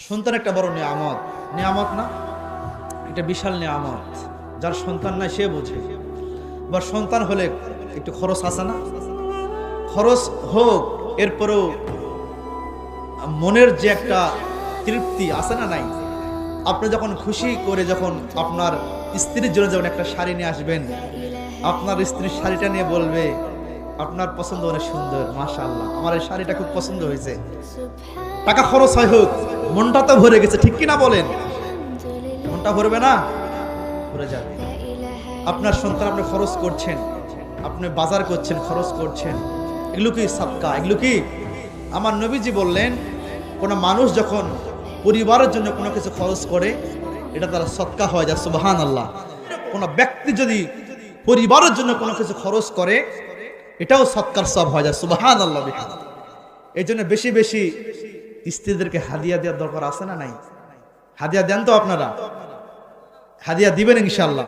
সন্তান একটা বড় নিয়ামত, নিয়ামত না, এটা বিশাল নিয়ামত। যার সন্তান নাই সে বোঝে। বা সন্তান হলে একটু খরচ আছে না, খরচ হোক, এরপরেও মনের যে একটা তৃপ্তি আছে না নাই। আপনি যখন খুশি করে যখন আপনার স্ত্রীর জন্য যখন একটা শাড়ি নিয়ে আসবেন, আপনার স্ত্রীর শাড়িটা নিয়ে বলবে আপনার পছন্দ অনেক সুন্দর, মাশাআল্লাহ আমার এই শাড়িটা খুব পছন্দ হয়েছে। টাকা খরচ হয় হোক, মনটা তো ভরে গেছে, ঠিক কিনা বলেন? মনটা ভরবে না? ভরে যাবে। আপনার সন্তান আপনি খরচ করছেন, আপনি বাজার করছেন, খরচ করছেন, এগুলো কি সাদকা? এগুলো কি? আমার নবীজি বললেন, কোন মানুষ যখন পরিবারের জন্য কোনো কিছু খরচ করে এটা তারা সদকা হয়ে যায়। সুবহানাল্লাহ। কোন ব্যক্তি যদি পরিবারের জন্য কোনো কিছু খরচ করে এটাও সৎকার সব হয়ে যায়। সুবহানাল্লাহ। এই জন্য বেশি বেশি স্ত্রীদেরকে হাদিয়া দেওয়ার দরকার আছে না নাই? হাদিয়া দেন তো আপনারা? হাদিয়া দিবেন ইনশাআল্লাহ।